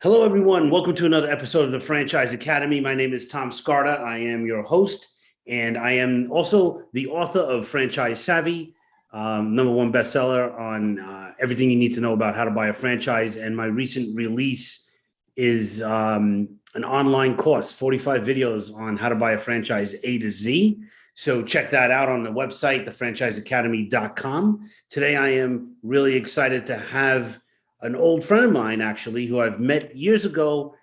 Hello, everyone. Welcome to another episode of the Franchise Academy. My name is Tom Scarda. I am your host, and I am also the author of Franchise Savvy, #1 bestseller on everything you need to know about how to buy a franchise. And my recent release is an online course, 45 videos on how to buy a franchise A to Z. So check that out on the website, thefranchiseacademy.com. Today, I am really excited to have an old friend of mine, actually, who I've met years ago,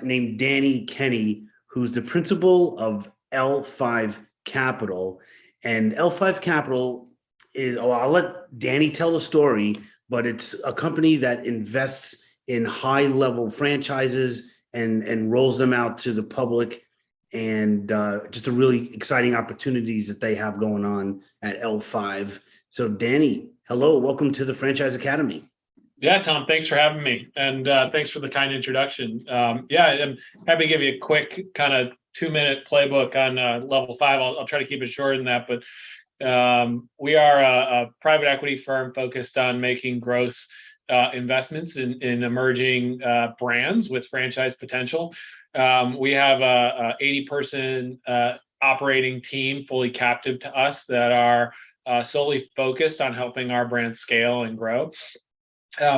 named Danny Kenny, who's the principal of L5 Capital. And L5 Capital is, I'll let Danny tell the story, but it's a company that invests in high level franchises and rolls them out to the public. And just a really exciting opportunities that they have going on at L5. So, Danny, hello, welcome to the Franchise Academy. Yeah, Tom, thanks for having me. And thanks for the kind introduction. I'm happy to give you a quick kind of 2-minute playbook on level 5. I'll try to keep it shorter than that. But we are a private equity firm focused on making growth investments in emerging brands with franchise potential. We have a 80-person operating team fully captive to us that are solely focused on helping our brands scale and grow.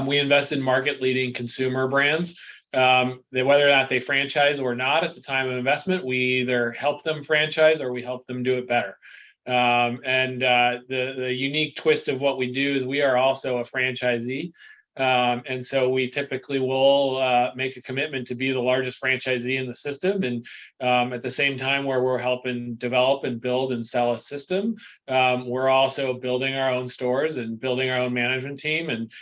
We invest in market-leading consumer brands. Whether or not they franchise or not at the time of investment, we either help them franchise or we help them do it better. The unique twist of what we do is we are also a franchisee. And so we typically will make a commitment to be the largest franchisee in the system. And at the same time where we're helping develop and build and sell a system, we're also building our own stores and building our own management team and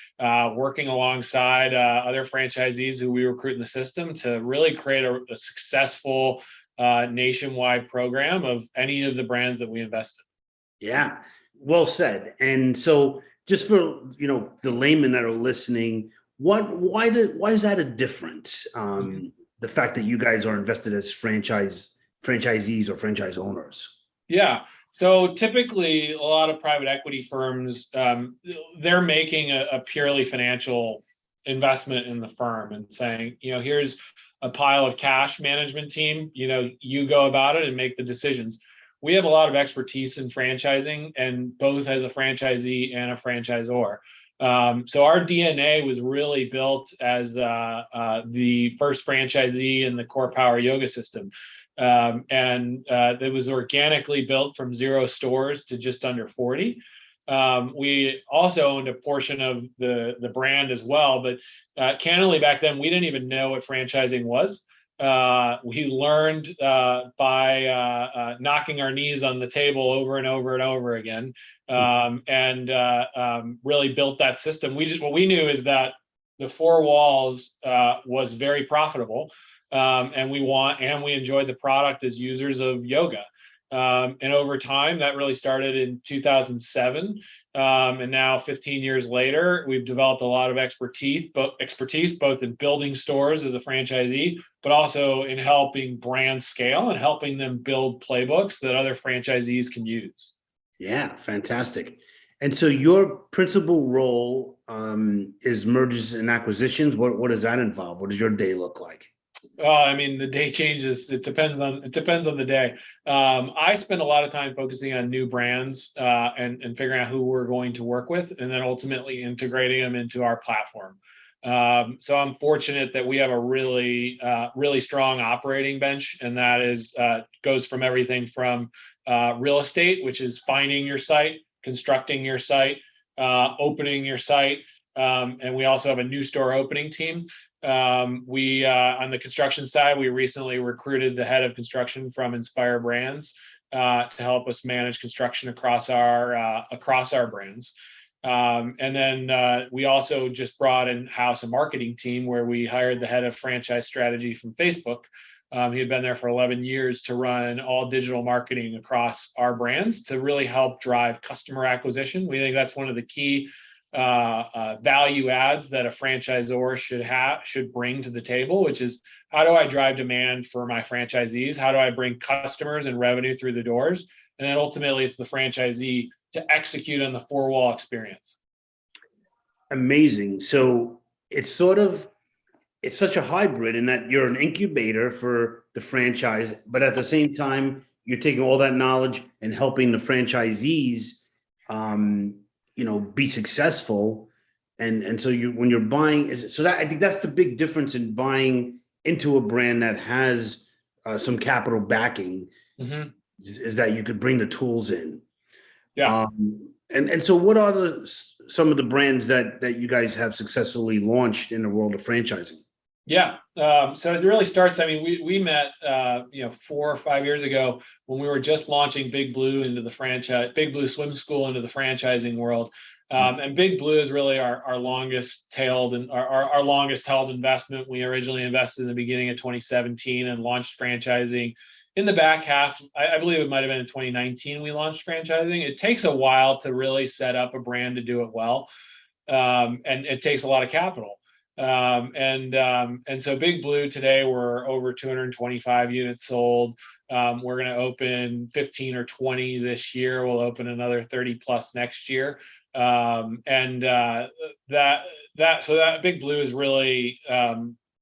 working alongside other franchisees who we recruit in the system to really create a successful nationwide program of any of the brands that we invest in. Yeah, well said. And so just for the laymen that are listening, why is that a difference? The fact that you guys are invested as franchisees or franchise owners. Yeah. So typically, a lot of private equity firms, they're making a purely financial investment in the firm and saying, here's a pile of cash, management team, you go about it and make the decisions. We have a lot of expertise in franchising, and both as a franchisee and a franchisor. So our DNA was really built as the first franchisee in the Core Power Yoga system. It was organically built from 0 stores to just under 40. We also owned a portion of the brand as well, but candidly back then, we didn't even know what franchising was. We learned by knocking our knees on the table over and over and over again, really built that system. What we knew is that the 4 walls was very profitable, and we enjoyed the product as users of yoga. And over time, that really started in 2007. And now 15 years later, we've developed a lot of expertise both in building stores as a franchisee, but also in helping brands scale and helping them build playbooks that other franchisees can use. Yeah, fantastic. And so your principal role is mergers and acquisitions. What does that involve? What does your day look like? The day changes. It depends on the day. I spend a lot of time focusing on new brands and figuring out who we're going to work with, and then ultimately integrating them into our platform. So I'm fortunate that we have a really strong operating bench, and that goes from everything from real estate, which is finding your site, constructing your site, opening your site. And we also have a new store opening team. On the construction side, we recently recruited the head of construction from Inspire Brands to help us manage construction across our brands. And then we also just brought in-house a marketing team where we hired the head of franchise strategy from Facebook. He had been there for 11 years to run all digital marketing across our brands to really help drive customer acquisition. We think that's one of the key value adds that a franchisor should bring to the table, which is, how do I drive demand for my franchisees? How do I bring customers and revenue through the doors? And then ultimately it's the franchisee to execute on the 4-wall experience. Amazing. So it's it's such a hybrid in that you're an incubator for the franchise, but at the same time, you're taking all that knowledge and helping the franchisees, um, be successful. And so when you're buying, so that I think that's the big difference in buying into a brand that has some capital backing, Mm-hmm. is that you could bring the tools in. Yeah. And so what are some of the brands that you guys have successfully launched in the world of franchising? Yeah. So it really starts. I mean, we met 4 or 5 years ago when we were just launching Big Blue into the franchise, Big Blue Swim School into the franchising world. And Big Blue is really our longest tailed and our longest held investment. We originally invested in the beginning of 2017 and launched franchising in the back half. I believe it might have been in 2019 we launched franchising. It takes a while to really set up a brand to do it well. And it takes a lot of capital. And so Big Blue today, we're over 225 units sold. We're going to open 15 or 20 this year. We'll open another 30 plus next year. That Big Blue is really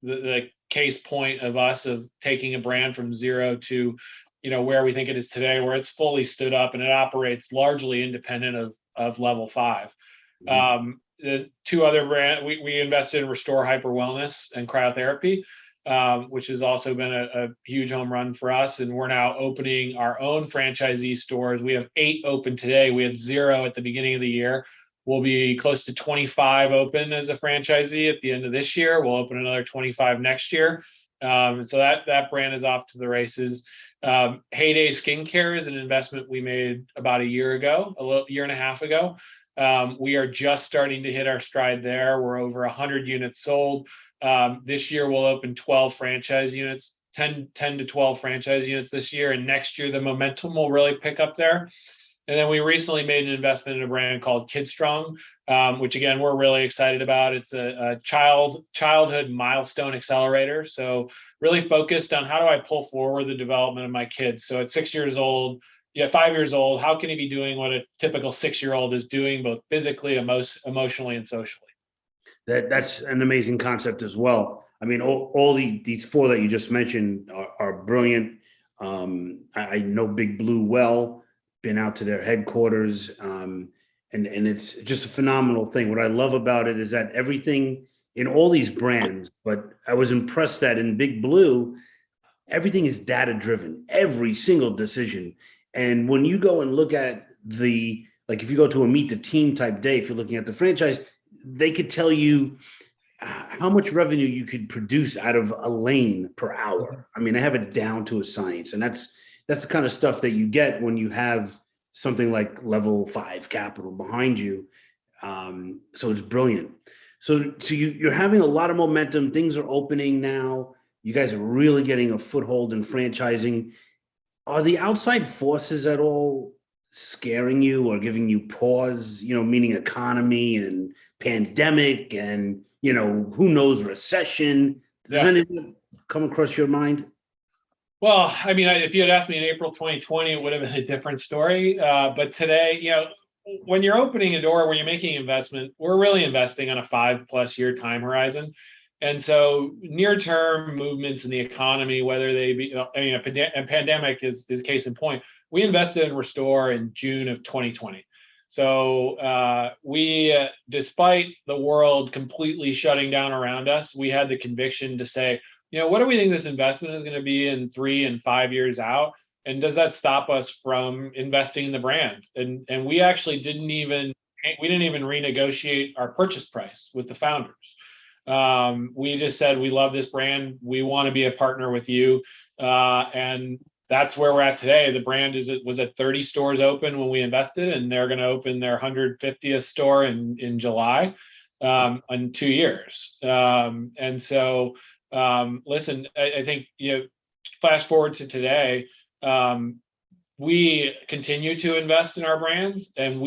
the case point of us of taking a brand from zero to where we think it is today, where it's fully stood up and it operates largely independent of level 5. The two other brands, we invested in Restore Hyper Wellness and Cryotherapy, which has also been a huge home run for us. And we're now opening our own franchisee stores. We have 8 open today. We had 0 at the beginning of the year. We'll be close to 25 open as a franchisee at the end of this year. We'll open another 25 next year. And so that brand is off to the races. Heyday Skincare is an investment we made about a year and a half ago. We are just starting to hit our stride there. We're over 100 units sold. This year we'll open 12 franchise units, 10 to 12 franchise units this year. And next year the momentum will really pick up there. And then we recently made an investment in a brand called KidStrong, which again, we're really excited about. It's a childhood milestone accelerator. So really focused on how do I pull forward the development of my kids. So at 6 years old, 5 years old, how can he be doing what a typical 6-year-old is doing, both physically, emotionally, and socially? That's an amazing concept as well. I mean, all these 4 that you just mentioned are brilliant. I know Big Blue well, been out to their headquarters, and it's just a phenomenal thing. What I love about it is that everything in all these brands, but I was impressed that in Big Blue, everything is data driven, every single decision. And when you go and look at if you go to a meet the team type day, if you're looking at the franchise, they could tell you how much revenue you could produce out of a lane per hour. I mean, they have it down to a science, and that's the kind of stuff that you get when you have something like level 5 capital behind you. So it's brilliant. So you're having a lot of momentum. Things are opening now. You guys are really getting a foothold in franchising. Are the outside forces at all scaring you or giving you pause, meaning economy and pandemic and, who knows, recession? Does anything come across your mind? Well, I mean, if you had asked me in April 2020, it would have been a different story. But today, when you're opening a door, when you're making an investment, we're really investing on a 5+ year time horizon. And so near-term movements in the economy, whether they be, a pandemic is case in point. We invested in Restore in June of 2020. So despite the world completely shutting down around us, we had the conviction to say, what do we think this investment is going to be in 3 and 5 years out? And does that stop us from investing in the brand? And we actually didn't even renegotiate our purchase price with the founders. We just said, we love this brand. We want to be a partner with you. And that's where we're at today. The brand was at 30 stores open when we invested, and they're going to open their 150th store in July, in 2 years. And so, listen, I think, flash forward to today, we continue to invest in our brands, and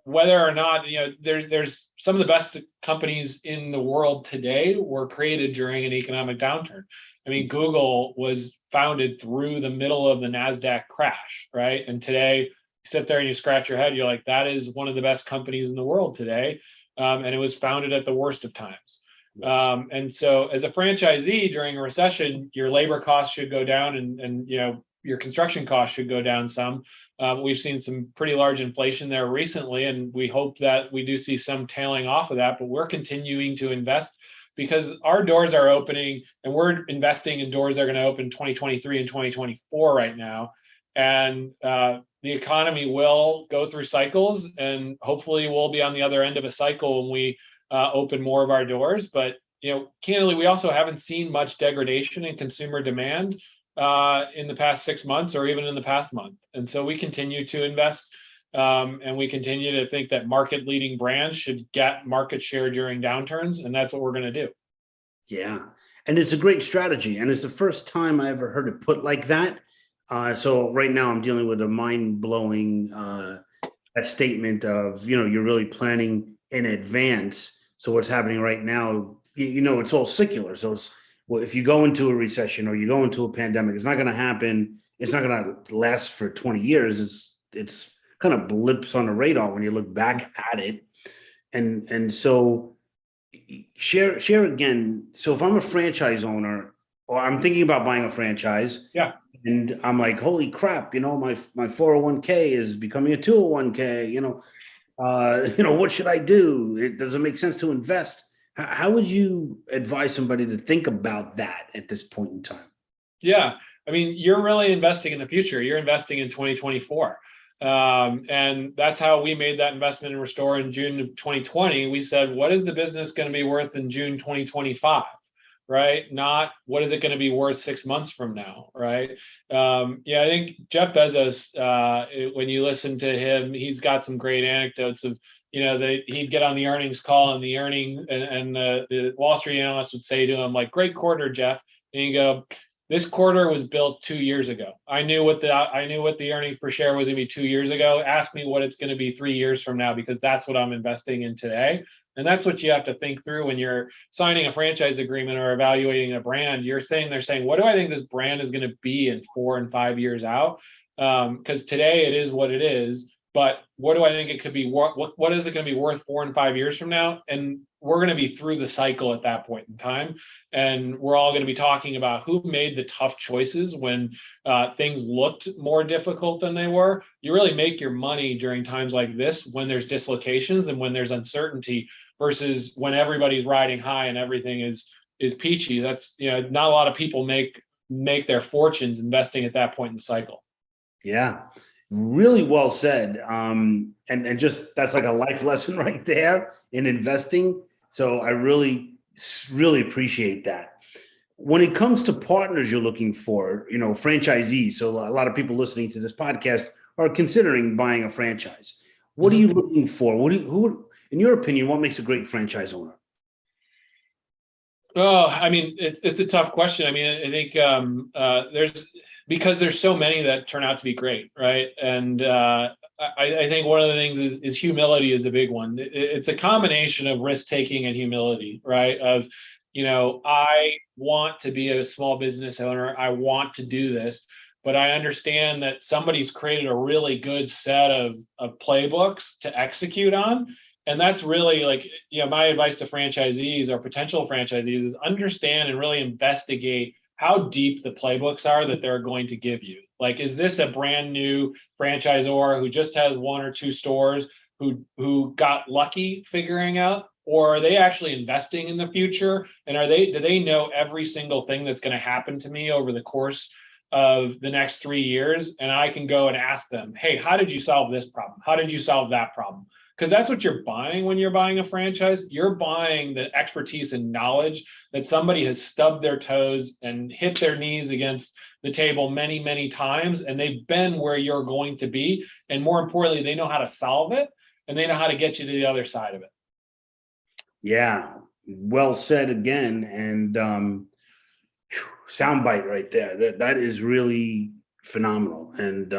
whether or not, there's some of the best companies in the world today were created during an economic downturn. I mean, Google was founded through the middle of the NASDAQ crash, right? And today, you sit there and you scratch your head, you're like, that is one of the best companies in the world today. And it was founded at the worst of times. Yes. And so as a franchisee during a recession, your labor costs should go down and your construction costs should go down some. We've seen some pretty large inflation there recently, and we hope that we do see some tailing off of that, but we're continuing to invest because our doors are opening and we're investing in doors that are going to open 2023 and 2024 right now. And the economy will go through cycles, and hopefully we'll be on the other end of a cycle when we open more of our doors. But candidly, we also haven't seen much degradation in consumer demand in the past 6 months or even in the past month. And so we continue to invest, and we continue to think that market leading brands should get market share during downturns, and that's what we're going to do. Yeah. And it's a great strategy. And it's the first time I ever heard it put like that. So right now I'm dealing with a mind-blowing statement of, you're really planning in advance. So what's happening right now, it's all secular. So well, if you go into a recession or you go into a pandemic, it's not going to happen. It's not going to last for 20 years. It's kind of blips on the radar when you look back at it. And so share again. So if I'm a franchise owner or I'm thinking about buying a franchise, Yeah. and I'm like, holy crap, my 401k is becoming a 201k, what should I do? It doesn't make sense to invest. How would you advise somebody to think about that at this point in time? Yeah. I mean, you're really investing in the future. You're investing in 2024. And that's how we made that investment in Restore in June of 2020. We said, what is the business going to be worth in June 2025? Right? Not what is it going to be worth 6 months from now, right? I think Jeff Bezos, when you listen to him, he's got some great anecdotes of, he'd get on the earnings call and the Wall Street analyst would say to him, like, great quarter, Jeff. And you go, this quarter was built 2 years ago. I knew what the earnings per share was going to be 2 years ago. Ask me what it's going to be 3 years from now, because that's what I'm investing in today. And that's what you have to think through when you're signing a franchise agreement or evaluating a brand. They're saying, what do I think this brand is going to be in 4 and 5 years out? Because today it is what it is, but what do I think it could be? What is it going to be worth 4 and 5 years from now? And we're going to be through the cycle at that point in time. And we're all going to be talking about who made the tough choices when things looked more difficult than they were. You really make your money during times like this, when there's dislocations and when there's uncertainty, versus when everybody's riding high and everything is peachy. That's, not a lot of people make their fortunes investing at that point in the cycle. Yeah, really well said. And just, that's like a life lesson right there in investing. So I really, really appreciate that. When it comes to partners you're looking for, franchisees. So a lot of people listening to this podcast are considering buying a franchise. What are you looking for? Who, in your opinion, what makes a great franchise owner? Oh, I mean, it's a tough question. I mean, I think there's so many that turn out to be great, right? And I think one of the things is humility is a big one. It's a combination of risk taking and humility, right? Of, I want to be a small business owner. I want to do this, but I understand that somebody's created a really good set of playbooks to execute on. And that's really my advice to franchisees or potential franchisees is understand and really investigate how deep the playbooks are that they're going to give you. Like, is this a brand new franchisor who just has 1 or 2 stores who got lucky figuring out, or are they actually investing in the future? And do they know every single thing that's going to happen to me over the course of the next 3 years? And I can go and ask them, hey, how did you solve this problem? How did you solve that problem? Because that's what you're buying when you're buying a franchise. You're buying the expertise and knowledge that somebody has stubbed their toes and hit their knees against the table many, many times, and they've been where you're going to be. And more importantly, they know how to solve it, and they know how to get you to the other side of it. Yeah, well said again. And soundbite right there. That is really phenomenal. And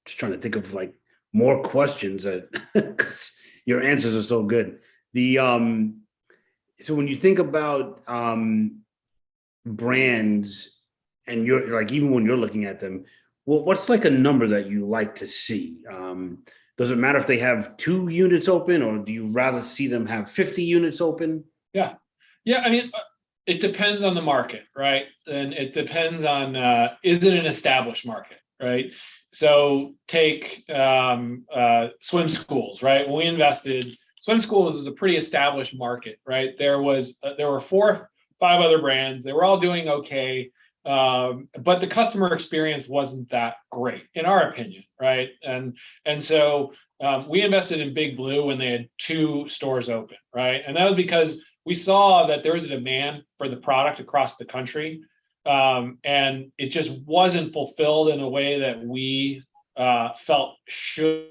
just trying to think of more questions because your answers are so good. So when you think about brands and you're even when you're looking at them, what's a number that you like to see? Does it matter if they have 2 units open, or do you rather see them have 50 units open? Yeah, Yeah, I mean, it depends on the market, right? And it depends on, is it an established market, right? So take swim schools, right? When we invested, swim schools is a pretty established market, right? There were 4 or 5 other brands. They were all doing okay, but the customer experience wasn't that great, in our opinion, right? And so we invested in Big Blue when they had 2 stores open, right? And that was because we saw that there was a demand for the product across the country, and it just wasn't fulfilled in a way that we felt should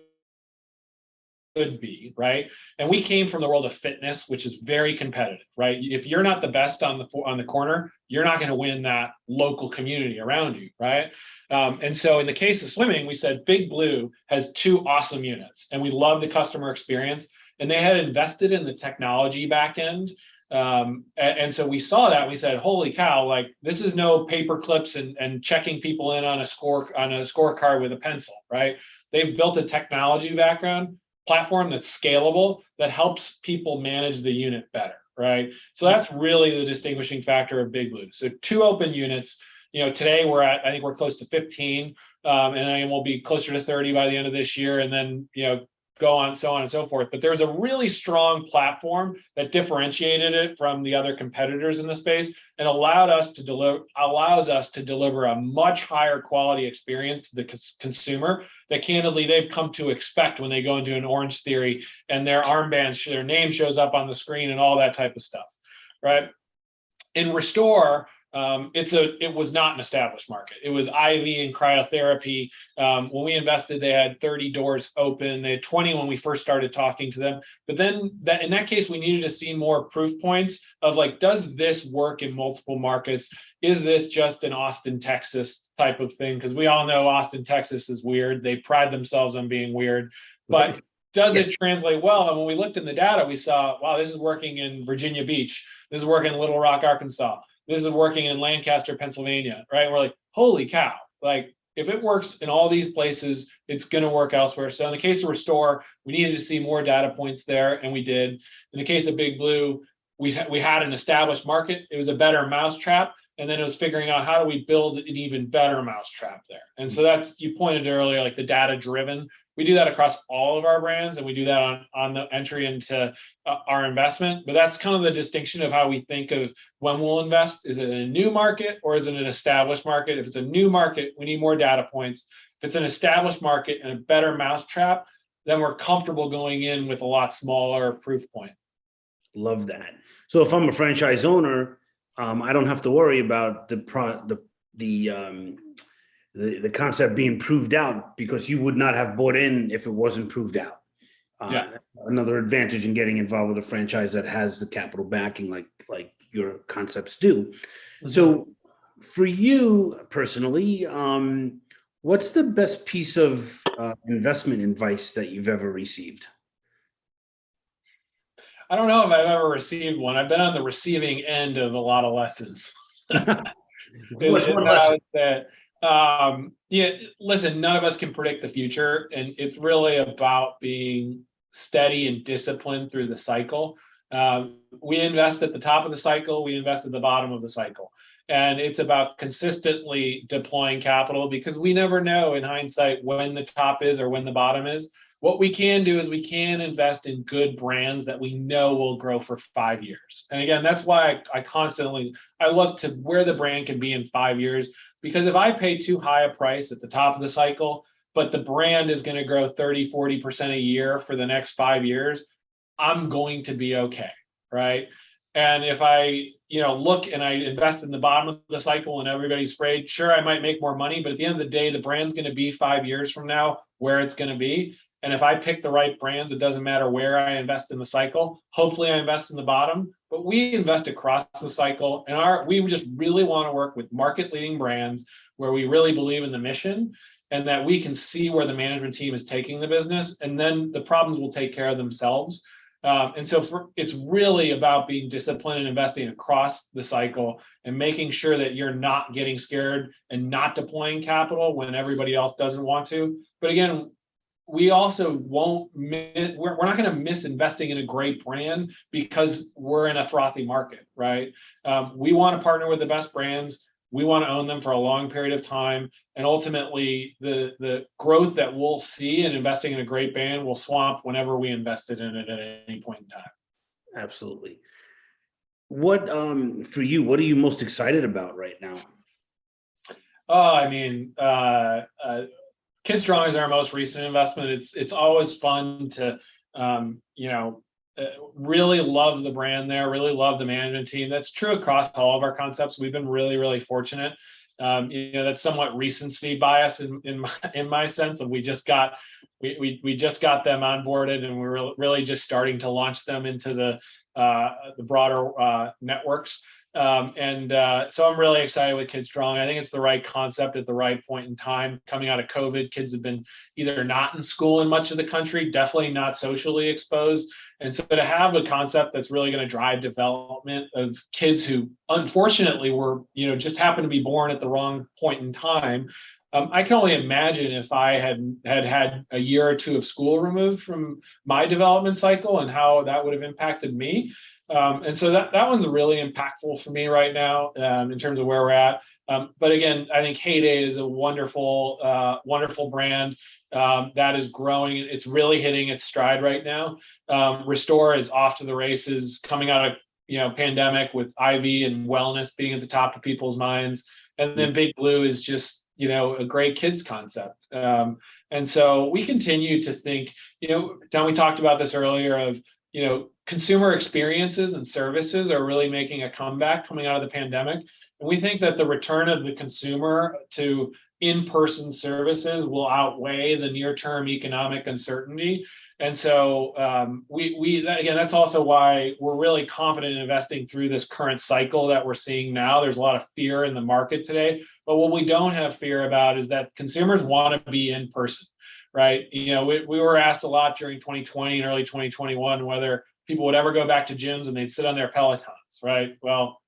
be, right? And we came from the world of fitness, which is very competitive, right? If you're not the best on the corner, you're not going to win that local community around you, right? And so in the case of swimming, we said Big Blue has 2 awesome units, and we love the customer experience. And they had invested in the technology back end. And so we saw that, we said, holy cow, like this is no paper clips and checking people in on a scorecard with a pencil, right? They've built a technology platform that's scalable, that helps people manage the unit better, right? So that's really the distinguishing factor of Big Blue. So 2 open units. Today I think we're close to 15, and we'll be closer to 30 by the end of this year, and then go on, so on and so forth. But there's a really strong platform that differentiated it from the other competitors in the space and allows us to deliver a much higher quality experience to the consumer that candidly they've come to expect when they go into an Orange Theory and their their name shows up on the screen and all that type of stuff, right? In Restore, it was not an established market. It was IV and cryotherapy. When we invested, they had 30 doors open. They had 20 when we first started talking to them. But then in that case, we needed to see more proof points of like, does this work in multiple markets? Is this just an Austin, Texas type of thing? Because we all know Austin, Texas is weird. They pride themselves on being weird, but does it translate well? And when we looked in the data, we saw, wow, this is working in Virginia Beach. This is working in Little Rock, Arkansas. This is working in Lancaster, Pennsylvania, right? And we're like, holy cow, like if it works in all these places, it's going to work elsewhere. So in the case of Restore, we needed to see more data points there, and we did. In the case of Big Blue, we had an established market. It was a better mousetrap, and then it was figuring out how do we build an even better mousetrap there. And so that's, you pointed earlier, like the data driven. We do that across all of our brands, and we do that on the entry into our investment. But that's kind of the distinction of how we think of when we'll invest. Is it in a new market or is it an established market? If it's a new market, we need more data points. If it's an established market and a better mousetrap, then we're comfortable going in with a lot smaller proof point. Love that. So if I'm a franchise owner, I don't have to worry about the concept being proved out, because you would not have bought in if it wasn't proved out. Another advantage in getting involved with a franchise that has the capital backing like your concepts do. Mm-hmm. So for you personally, what's the best piece of investment advice that you've ever received? I don't know if I've ever received one. I've been on the receiving end of a lot of lessons. What's one lesson? Listen, none of us can predict the future, and it's really about being steady and disciplined through the cycle. We invest at the top of the cycle, we invest at the bottom of the cycle. And it's about consistently deploying capital, because we never know in hindsight when the top is or when the bottom is. What we can do is we can invest in good brands that we know will grow for 5 years. And again, that's why I look to where the brand can be in 5 years. Because if I pay too high a price at the top of the cycle, but the brand is going to grow 30, 40% a year for the next 5 years, I'm going to be okay, right? And if I, look and I invest in the bottom of the cycle and everybody's afraid, sure, I might make more money, but at the end of the day, the brand's going to be 5 years from now where it's going to be. And if I pick the right brands, it doesn't matter where I invest in the cycle. Hopefully I invest in the bottom, but we invest across the cycle. And we just really want to work with market leading brands where we really believe in the mission and that we can see where the management team is taking the business. And then the problems will take care of themselves. It's really about being disciplined and investing across the cycle and making sure that you're not getting scared and not deploying capital when everybody else doesn't want to. But again, we also won't we're not going to miss investing in a great brand because we're in a frothy market, right? We want to partner with the best brands. We want to own them for a long period of time, and ultimately the growth that we'll see in investing in a great brand will swamp whenever we invested in it at any point in time. Absolutely. What for you, what are you most excited about right now? Oh, I mean, Kid Strong is our most recent investment. It's always fun to really love the brand there, really love the management team. That's true across all of our concepts. We've been really, really fortunate. That's somewhat recency bias in my sense of we just got them onboarded, and we're really just starting to launch them into the broader networks. So I'm really excited with Kid Strong. I think it's the right concept at the right point in time. Coming out of COVID, kids have been either not in school in much of the country, definitely not socially exposed. And so to have a concept that's really going to drive development of kids who unfortunately were, just happened to be born at the wrong point in time. I can only imagine if I had a year or two of school removed from my development cycle and how that would have impacted me. And so that one's really impactful for me right now in terms of where we're at. But again, I think Heyday is a wonderful brand that is growing. It's really hitting its stride right now. Restore is off to the races, coming out of pandemic with IV and wellness being at the top of people's minds. And then Big Blue is just a great kids concept. And so we continue to think, Don, we talked about this earlier of consumer experiences and services are really making a comeback coming out of the pandemic. And we think that the return of the consumer to in-person services will outweigh the near-term economic uncertainty. And so again, that's also why we're really confident in investing through this current cycle that we're seeing now. There's a lot of fear in the market today, but what we don't have fear about is that consumers want to be in person, right? We were asked a lot during 2020 and early 2021 whether people would ever go back to gyms and they'd sit on their Pelotons, right? Well,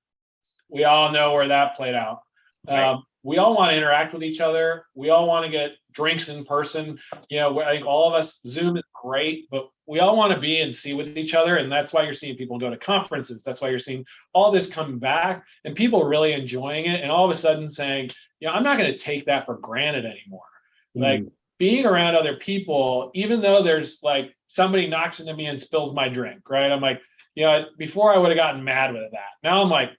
we all know where that played out. Right. We all want to interact with each other. We all want to get drinks in person. I think all of us, Zoom is great, but we all want to be and see with each other. And that's why you're seeing people go to conferences. That's why you're seeing all this come back and people really enjoying it. And all of a sudden saying, I'm not going to take that for granted anymore. Like being around other people, even though there's like somebody knocks into me and spills my drink, right? I'm like, before I would have gotten mad with that. Now I'm like,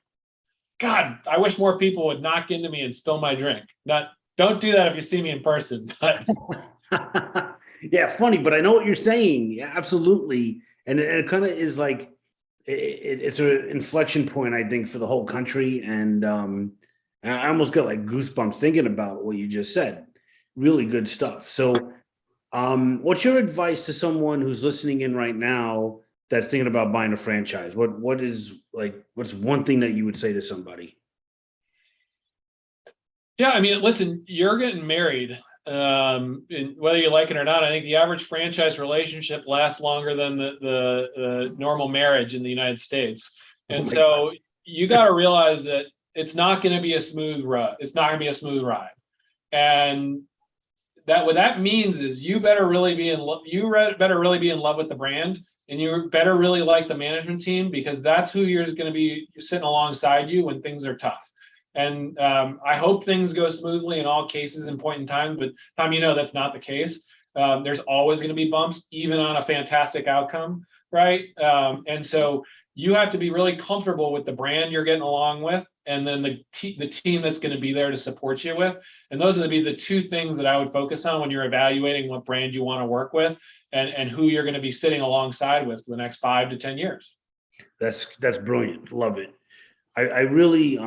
God, I wish more people would knock into me and spill my drink. Don't do that if you see me in person. Yeah, funny, but I know what you're saying. Yeah, absolutely. And it kind of is like, it's an inflection point, I think, for the whole country. And I almost got like goosebumps thinking about what you just said. Really good stuff. So what's your advice to someone who's listening in right now that's thinking about buying a franchise? What's one thing that you would say to somebody? Yeah, I mean, listen, you're getting married, and whether you like it or not. I think the average franchise relationship lasts longer than the normal marriage in the United States. And so you got to realize that it's not going to be a smooth ride. It's not going to be a smooth ride. And what that means is you better really be in love with the brand, and you better really like the management team, because that's who you're going to be sitting alongside you when things are tough. And I hope things go smoothly in all cases and point in time, but Tom, that's not the case. There's always going to be bumps, even on a fantastic outcome, right? And so you have to be really comfortable with the brand you're getting along with, and then the team that's going to be there to support you with. And those are be the two things that I would focus on when you're evaluating what brand you want to work with and who you're going to be sitting alongside with for the next 5 to 10 years. That's brilliant. Love it. I really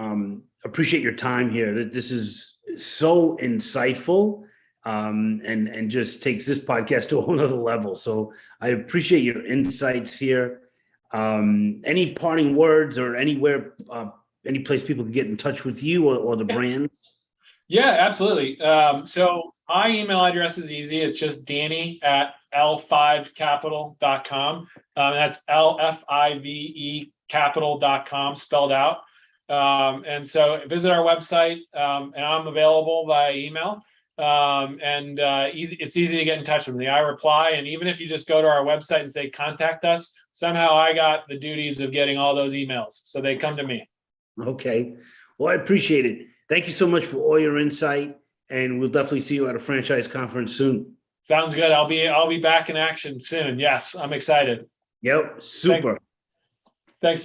appreciate your time here. This is so insightful and just takes this podcast to a whole nother level. So I appreciate your insights here. Any parting words or anywhere, any place people can get in touch with you or the brands? Yeah, absolutely. So my email address is easy. It's just Danny@L5capital.com. That's LFIVE capital.com spelled out. And so visit our website, and I'm available via email. It's easy to get in touch with me. I reply, and even if you just go to our website and say contact us, somehow I got the duties of getting all those emails, so they come to me. Okay. Well, I appreciate it. Thank you so much for all your insight, and we'll definitely see you at a franchise conference soon. Sounds good. I'll be back in action soon. Yes, I'm excited. Yep. Super. Thanks.